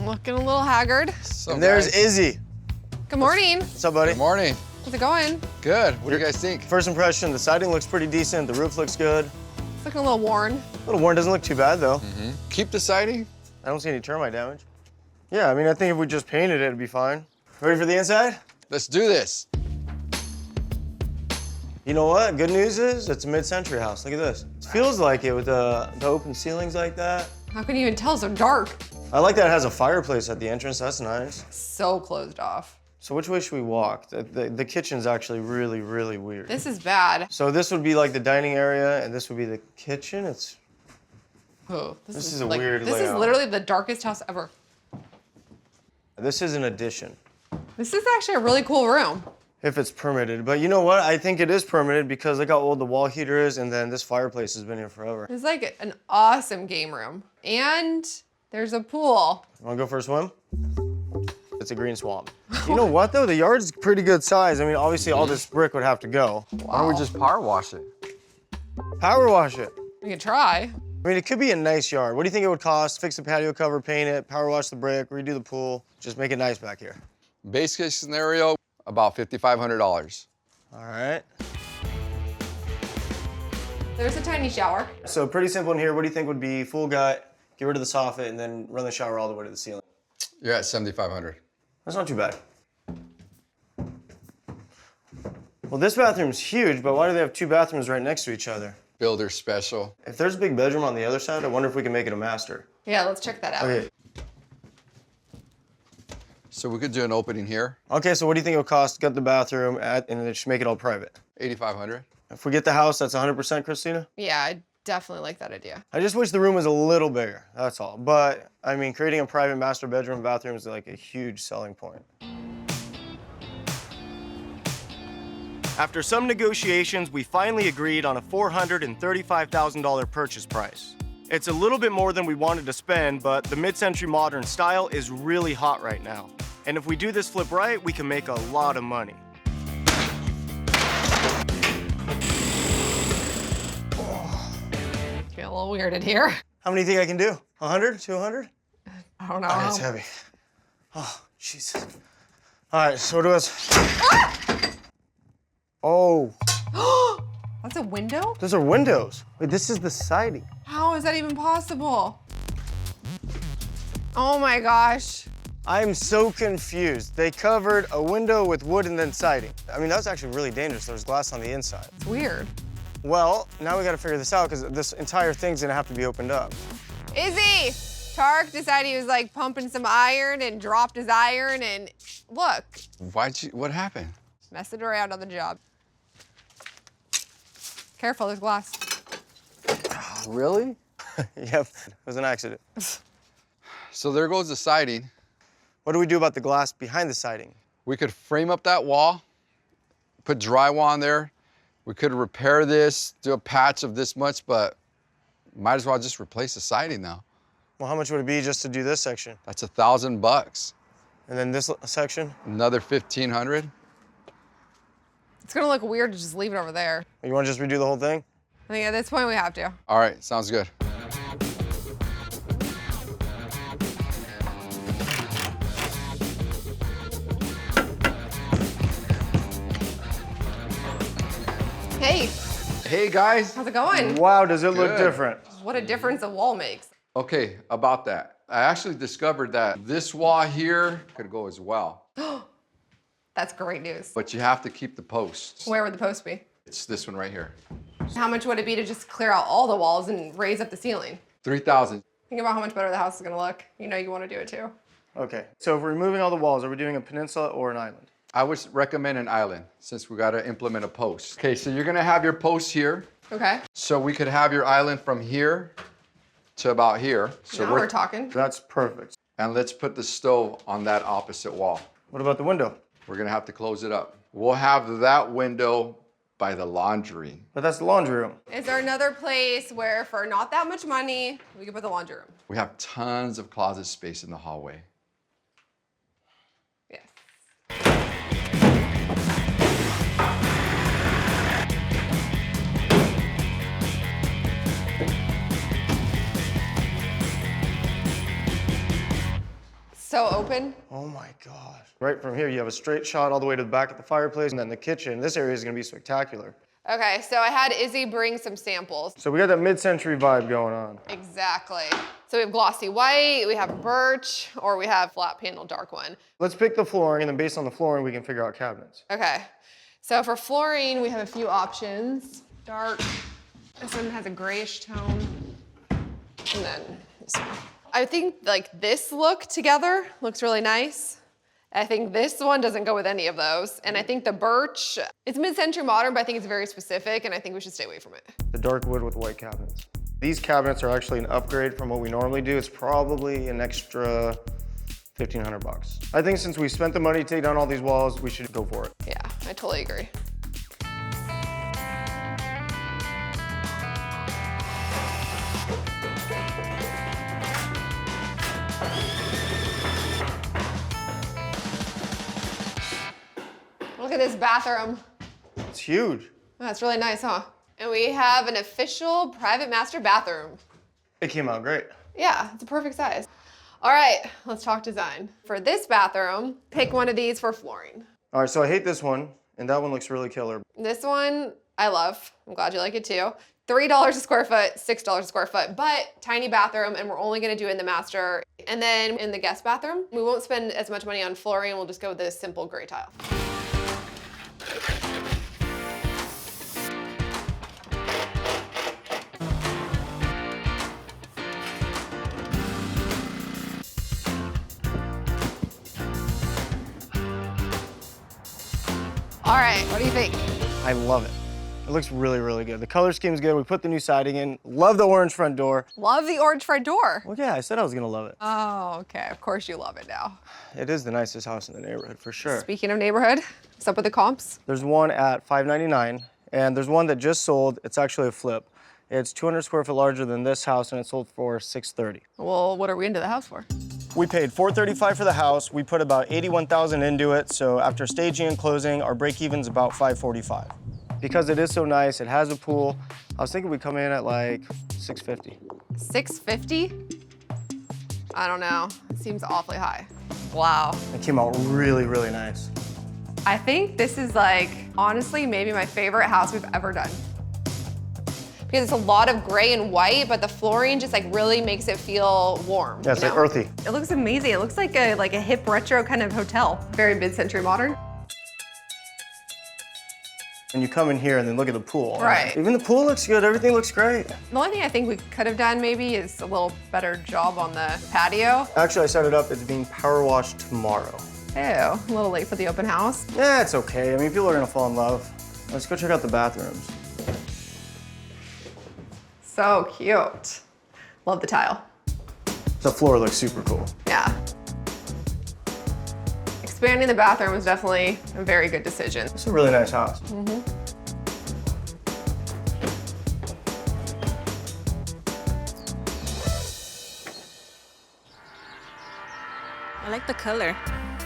Looking a little haggard. So and there's Izzy. Good morning. What's up, buddy? Good morning. How's it going? Good. What do you guys think? First impression, the siding looks pretty decent. The roof looks good. It's looking a little worn. A little worn, doesn't look too bad though. Keep the siding? I don't see any termite damage. Yeah, I mean, I think if we just painted it, it'd be fine. Ready for the inside? Let's do this. You know what? Good news is it's a mid-century house. Look at this. It feels like it with the open ceilings like that. How can you even tell? So dark. I like that it has a fireplace at the entrance. That's nice. So closed off. So which way should we walk? The kitchen's actually really, really weird. This is bad. So this would be like the dining area, and this would be the kitchen. It's. Oh, this is a weird layout. This is literally the darkest house ever. This is an addition. This is actually a really cool room. If it's permitted. But you know what? I think it is permitted because look how old the wall heater is, and then this fireplace has been here forever. It's like an awesome game room. And there's a pool. Wanna go for a swim? It's a green swamp. You know what though? The yard's pretty good size. I mean, obviously all this brick would have to go. Why don't we just power wash it? Power wash it. We can try. I mean, it could be a nice yard. What do you think it would cost? Fix the patio cover, paint it, power wash the brick, redo the pool. Just make it nice back here. Base case scenario, about $5,500. All right. There's a tiny shower. So pretty simple in here. What do you think would be full gut, get rid of the soffit, and then run the shower all the way to the ceiling? You're at $7,500. That's not too bad. Well, this bathroom's huge, but why do they have two bathrooms right next to each other? Builder special. If there's a big bedroom on the other side, I wonder if we can make it a master. Yeah, let's check that out. Okay. So we could do an opening here. Okay, so what do you think it would cost to get the bathroom and then just make it all private? $8,500. If we get the house, that's 100%, Christina? Yeah, I definitely like that idea. I just wish the room was a little bigger, that's all. But, I mean, creating a private master bedroom and bathroom is like a huge selling point. After some negotiations, we finally agreed on a $435,000 purchase price. It's a little bit more than we wanted to spend, but the mid-century modern style is really hot right now. And if we do this flip right, we can make a lot of money. Feel a little weird in here. How many do you think I can do? 100? 200? I don't know. Oh, it's heavy. Oh, Jesus. All right, so what do I... Oh. That's a window? Those are windows. Wait, this is the siding. How is that even possible? Oh my gosh. I'm so confused. They covered a window with wood and then siding. I mean, that's actually really dangerous. There's glass on the inside. It's weird. Well, now we gotta figure this out because this entire thing's gonna have to be opened up. Izzy! Tarek decided he was like pumping some iron and dropped his iron and look. What happened? Messing around on the job. Careful, there's glass. Really? Yep, it was an accident. So there goes the siding. What do we do about the glass behind the siding? We could frame up that wall, put drywall on there. We could repair this, do a patch of this much, but might as well just replace the siding now. Well, how much would it be just to do this section? That's $1,000. And then this section? Another 1,500. It's gonna look weird to just leave it over there. You wanna just redo the whole thing? I think at this point we have to. All right, sounds good. Hey, Hey guys. how's it going? Wow, does it look Good. different? What a difference a wall makes. Okay, about that. I actually discovered that this wall here could go as well, That's great news. but you have to keep the posts. Where would the post be? It's this one right here. How much would it be to just clear out all the walls and raise up the ceiling? 3,000. Think about how much better the house is gonna look. You know you wanna do it too. Okay, so if we're removing all the walls, are we doing a peninsula or an island? I would recommend an island since we gotta implement a post. Okay, so you're gonna have your post here. Okay, So we could have your island from here to about here. So now we're talking. That's perfect. And let's put the stove on that opposite wall. What about the window? We're gonna have to close it up. We'll have that window by the laundry. But that's the laundry room. Is there another place where for not that much money, we could put the laundry room? We have tons of closet space in the hallway. Yes. so open. Oh my gosh. Right from here, you have a straight shot all the way to the back of the fireplace and then the kitchen. This area is gonna be spectacular. Okay, so I had Izzy bring some samples. So we got that mid-century vibe going on. Exactly. So we have glossy white, we have birch, or we have flat panel dark one. Let's pick the flooring, and then based on the flooring, we can figure out cabinets. Okay, so for flooring, we have a few options. Dark, this one has a grayish tone, and then this one. I think like this look together looks really nice. I think this one doesn't go with any of those. And I think the birch, it's mid-century modern, but I think it's very specific, and I think we should stay away from it. The dark wood with white cabinets. These cabinets are actually an upgrade from what we normally do. It's probably an extra 1,500 bucks. I think since we spent the money to take down all these walls, we should go for it. Yeah, I totally agree. Look at this bathroom. It's huge. Oh, that's really nice, huh? And we have an official private master bathroom. It came out great. Yeah, it's a perfect size. All right, let's talk design. For this bathroom, pick one of these for flooring. All right, so I hate this one, and that one looks really killer. This one, I love. I'm glad you like it too. $3 a square foot, $6 a square foot, but tiny bathroom, and we're only gonna do it in the master. And then in the guest bathroom, we won't spend as much money on flooring, we'll just go with this simple gray tile. All right, what do you think? I love it. It looks really, really good. The color scheme's good. We put the new siding in. Love the orange front door. Love the orange front door. Well, yeah, I said I was gonna love it. Oh, okay, of course you love it now. It is the nicest house in the neighborhood, for sure. Speaking of neighborhood, what's up with the comps? There's one at $599, and there's one that just sold. It's actually a flip. It's 200 square foot larger than this house, and it sold for $630. Well, what are we into the house for? We paid $435 for the house. We put about $81,000 into it, so after staging and closing, our break-even's about $545. Because it is so nice, it has a pool, I was thinking we'd come in at like $650. $650? I don't know, it seems awfully high. Wow. It came out really, really nice. I think this is like, honestly, maybe my favorite house we've ever done. Because it's a lot of gray and white, but the flooring just like really makes it feel warm. Yeah, it's like earthy. It looks amazing. It looks like a hip retro kind of hotel. Very mid-century modern. And you come in here and then look at the pool. Right. Even the pool looks good, everything looks great. The only thing I think we could have done maybe is a little better job on the patio. Actually, I set it up, it's being power washed tomorrow. Ew, a little late for the open house. Yeah, it's okay. I mean, people are gonna fall in love. Let's go check out the bathrooms. So cute. Love the tile. The floor looks super cool. Yeah. Expanding the bathroom was definitely a very good decision. It's a really nice house. I like the color.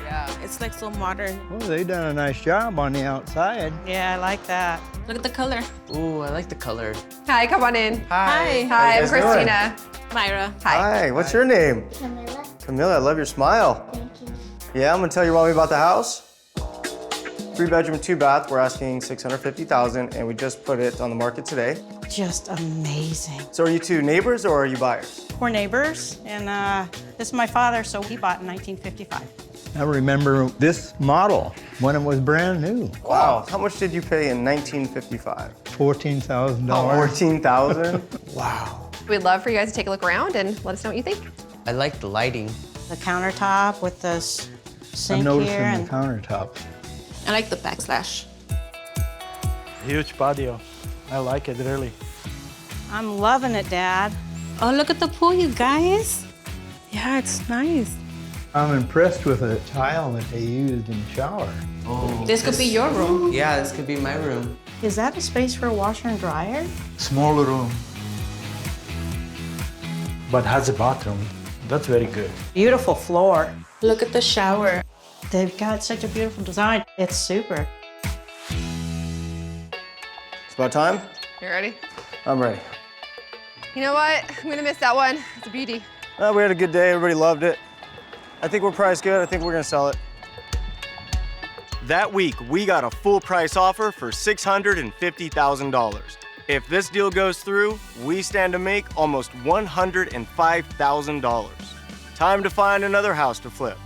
Yeah. It's like so modern. Oh, they done a nice job on the outside. Yeah, I like that. Look at the color. Ooh, I like the color. Hi, come on in. Hi. Hi, I'm guys doing? Christina. Myra. Hi, what's your name? Camilla, Camilla, I love your smile. thank you. Yeah, I'm gonna tell you mommy about the house. 3-bedroom, 2-bath, we're asking $650,000 and we just put it on the market today. Just amazing. So are you two neighbors or are you buyers? We're neighbors, and this is my father, so he bought in 1955. I remember this model when it was brand new. Wow, how much did you pay in 1955? $14,000. $14,000? Wow. We'd love for you guys to take a look around and let us know what you think. I like the lighting. The countertop with this I'm sink noticing here, and the countertop. I like the backslash. Huge patio. I like it, really. I'm loving it, Dad. Oh, look at the pool, you guys. Yeah, it's nice. I'm impressed with the tile that they used in the shower. Oh, This could be your room. Yeah, this could be my room. Is that a space for a washer and dryer? Small room. But has a bathroom. That's very good. Beautiful floor. Look at the shower. They've got such a beautiful design. It's super. It's about time? You ready? I'm ready. You know what? I'm gonna miss that one. It's a beauty. We had a good day, everybody loved it. I think we're priced good. I think we're gonna sell it. That week, we got a full price offer for $650,000. If this deal goes through, we stand to make almost $105,000. Time to find another house to flip.